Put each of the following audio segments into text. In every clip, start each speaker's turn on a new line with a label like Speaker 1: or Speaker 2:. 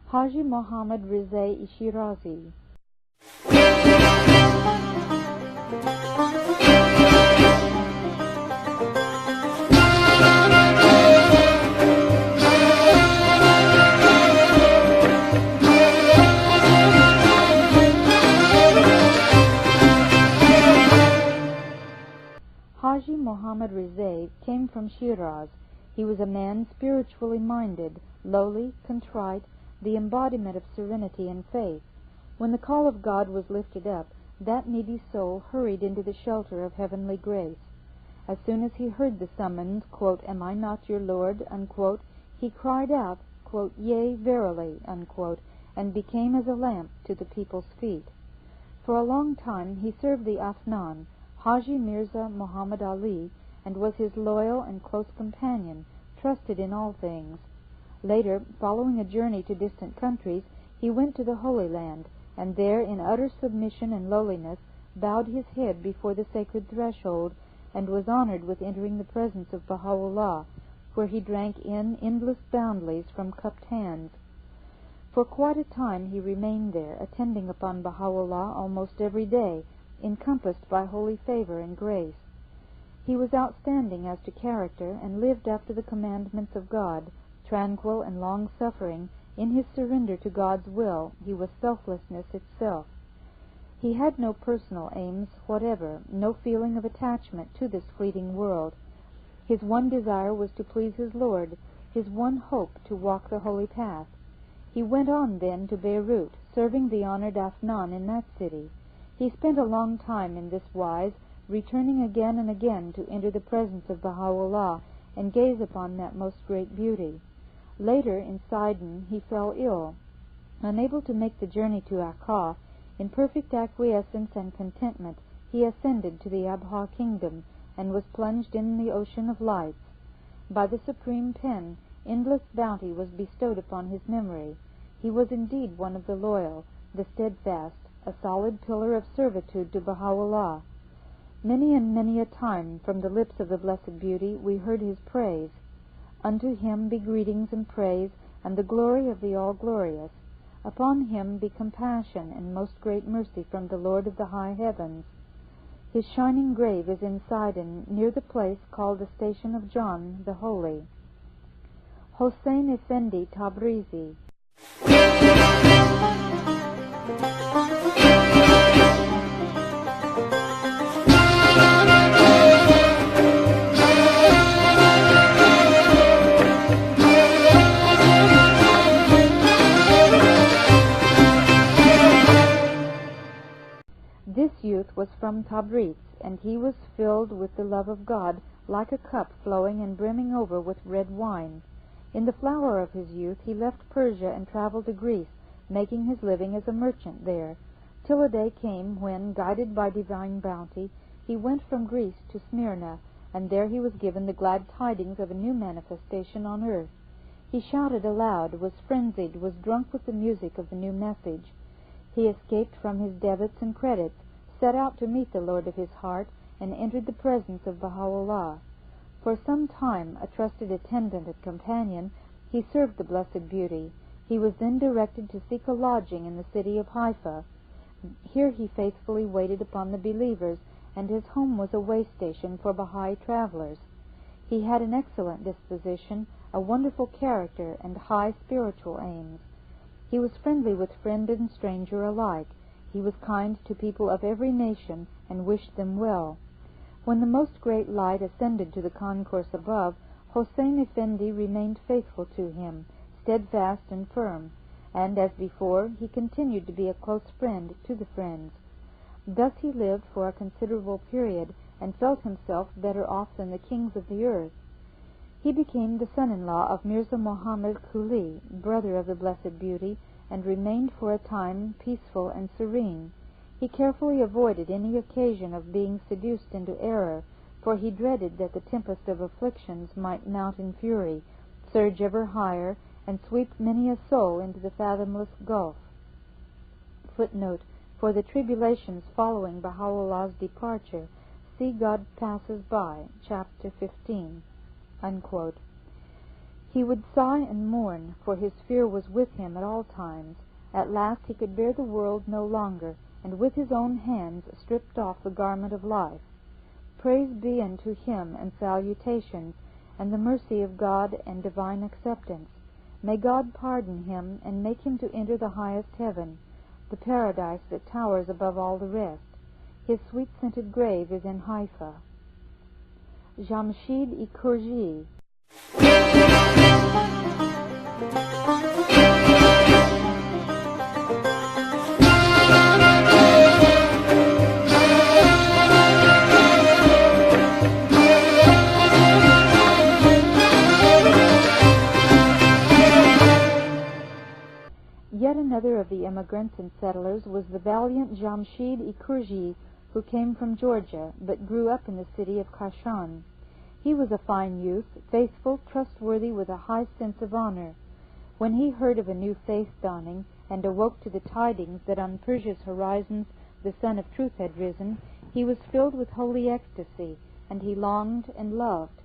Speaker 1: Haji Muhammad Rizai Shirazi. Haji Muhammad Rizai came from Shiraz. He was a man spiritually minded, lowly, contrite, the embodiment of serenity and faith. When the call of God was lifted up, that needy soul hurried into the shelter of heavenly grace. As soon as he heard the summons, quote, "Am I not your Lord?" unquote, he cried out, quote, "Yea, verily," unquote, and became as a lamp to the people's feet. For a long time he served the Afnan, Haji Mirza Muhammad Ali, and was his loyal and close companion, trusted in all things. Later, following a journey to distant countries, he went to the Holy Land, and there, in utter submission and lowliness, bowed his head before the sacred threshold, and was honored with entering the presence of Baha'u'llah, where he drank in endless bounties from cupped hands. For quite a time he remained there, attending upon Baha'u'llah almost every day, encompassed by holy favor and grace. He was outstanding as to character, and lived after the commandments of God, tranquil and long-suffering. In his surrender to God's will, he was selflessness itself. He had no personal aims whatever, no feeling of attachment to this fleeting world. His one desire was to please his Lord, his one hope to walk the holy path. He went on then to Beirut, serving the honored Afnan in that city. He spent a long time in this wise, returning again and again to enter the presence of Baha'u'llah and gaze upon that most great beauty. Later, in Sidon, he fell ill. Unable to make the journey to Akka, in perfect acquiescence and contentment he ascended to the Abha kingdom, and was plunged in the ocean of lights. By the Supreme Pen, endless bounty was bestowed upon his memory. He was indeed one of the loyal, the steadfast, a solid pillar of servitude to Baha'u'llah. Many and many a time from the lips of the Blessed Beauty we heard his praise. Unto him be greetings and praise, and the glory of the All-Glorious. Upon him be compassion and most great mercy from the Lord of the high heavens. His shining grave is in Sidon, near the place called the Station of John the Holy. Hossein Effendi Tabrizi. This youth was from Tabriz, and he was filled with the love of God, like a cup flowing and brimming over with red wine. In the flower of his youth he left Persia and traveled to Greece, making his living as a merchant there, till a day came when, guided by divine bounty, he went from Greece to Smyrna, and there he was given the glad tidings of a new manifestation on earth. He shouted aloud, was frenzied, was drunk with the music of the new message. He escaped from his debits and credits, set out to meet the Lord of his heart, and entered the presence of Baha'u'llah. For some time, a trusted attendant and companion, he served the Blessed Beauty. He was then directed to seek a lodging in the city of Haifa. Here he faithfully waited upon the believers, and his home was a way station for Baha'i travelers. He had an excellent disposition, a wonderful character, and high spiritual aims. He was friendly with friend and stranger alike. He was kind to people of every nation, and wished them well. When the Most Great Light ascended to the concourse above, Hossein Effendi remained faithful to him, steadfast and firm, and, as before, he continued to be a close friend to the friends. Thus he lived for a considerable period, and felt himself better off than the kings of the earth. He became the son-in-law of Mirza Muhammad Kuli, brother of the Blessed Beauty, and remained for a time peaceful and serene. He carefully avoided any occasion of being seduced into error, for he dreaded that the tempest of afflictions might mount in fury, surge ever higher, and sweep many a soul into the fathomless gulf. Footnote: for the tribulations following Baha'u'llah's departure, see God Passes By, chapter 15. Unquote. He would sigh and mourn, for his fear was with him at all times. At last he could bear the world no longer, and with his own hands stripped off the garment of life. Praise be unto him, and salutations, and the mercy of God, and divine acceptance. May God pardon him, and make him to enter the highest heaven, the paradise that towers above all the rest. His sweet-scented grave is in Haifa. Jamshid Ikurji. Yet another of the immigrants and settlers was the valiant Jamshid Ikurji, who came from Georgia, but grew up in the city of Kashan. He was a fine youth, faithful, trustworthy, with a high sense of honor. When he heard of a new faith dawning, and awoke to the tidings that on Persia's horizons the sun of truth had risen, he was filled with holy ecstasy, and he longed and loved.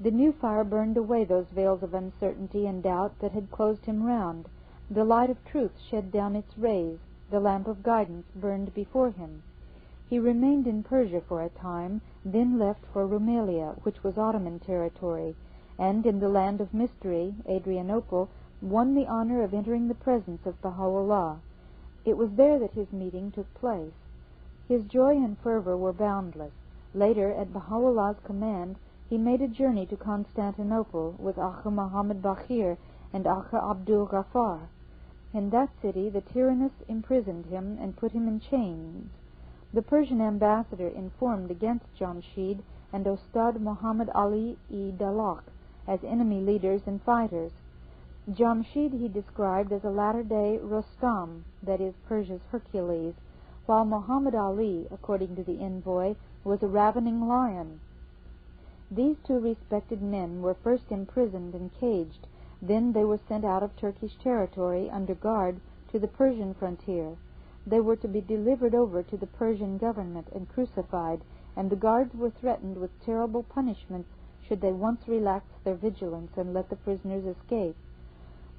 Speaker 1: The new fire burned away those veils of uncertainty and doubt that had closed him round. The light of truth shed down its rays, the lamp of guidance burned before him. He remained in Persia for a time, then left for Rumelia, which was Ottoman territory, and in the land of mystery, Adrianople, won the honor of entering the presence of Baha'u'llah. It was there that his meeting took place. His joy and fervor were boundless. Later, at Baha'u'llah's command, he made a journey to Constantinople with Agha Muhammad Baqir and Agha Abdul Ghaffar. In that city the tyrannous imprisoned him and put him in chains. The Persian ambassador informed against Jamshid and Ostad Muhammad Ali-i Dalak as enemy leaders and fighters. Jamshid he described as a latter-day Rostam, that is, Persia's Hercules, while Muhammad Ali, according to the envoy, was a ravening lion. These two respected men were first imprisoned and caged. Then they were sent out of Turkish territory under guard to the Persian frontier. They were to be delivered over to the Persian government and crucified, and the guards were threatened with terrible punishments should they once relax their vigilance and let the prisoners escape.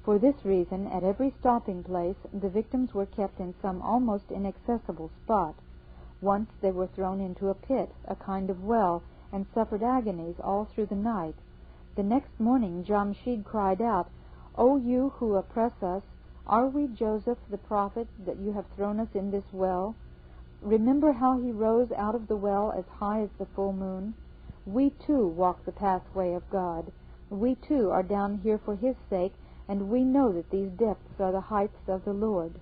Speaker 1: For this reason, at every stopping place, the victims were kept in some almost inaccessible spot. Once they were thrown into a pit, a kind of well, and suffered agonies all through the night. The next morning Jamshid cried out, "O you who oppress us, are we Joseph the prophet that you have thrown us in this well? Remember how he rose out of the well as high as the full moon. We too walk the pathway of God. We too are down here for his sake, and we know that these depths are the heights of the Lord."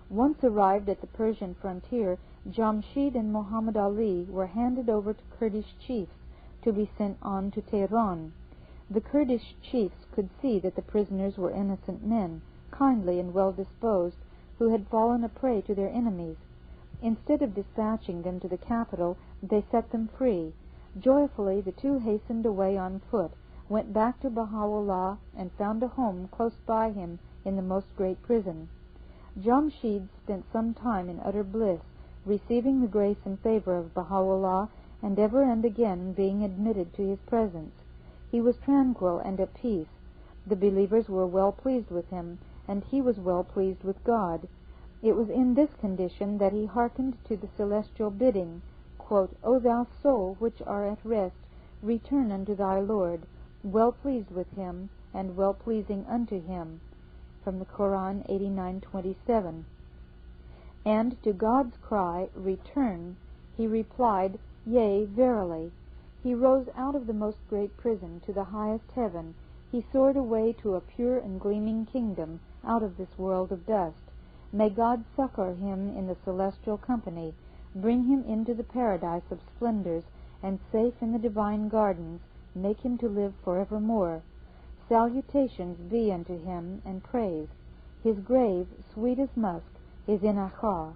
Speaker 1: Once arrived at the Persian frontier, Jamshid and Muhammad Ali were handed over to Kurdish chiefs to be sent on to Tehran. The Kurdish chiefs could see that the prisoners were innocent men, kindly and well-disposed, who had fallen a prey to their enemies. Instead of dispatching them to the capital, they set them free. Joyfully the two hastened away on foot, went back to Baha'u'llah, and found a home close by him in the most great prison. Jamshid spent some time in utter bliss, receiving the grace and favor of Baha'u'llah, and ever and again being admitted to his presence. He was tranquil and at peace. The believers were well pleased with him, and he was well pleased with God. It was in this condition that he hearkened to the celestial bidding, quote, "O thou soul which are at rest, return unto thy Lord, well pleased with him, and well pleasing unto him," from the Quran 89:27. And to God's cry, "Return," he replied, "Yea, verily." He rose out of the most great prison to the highest heaven. He soared away to a pure and gleaming kingdom out of this world of dust. May God succor him in the celestial company, bring him into the paradise of splendors, and safe in the divine gardens, make him to live forevermore. Salutations be unto him, and praise. His grave, sweet as musk, is in Akha.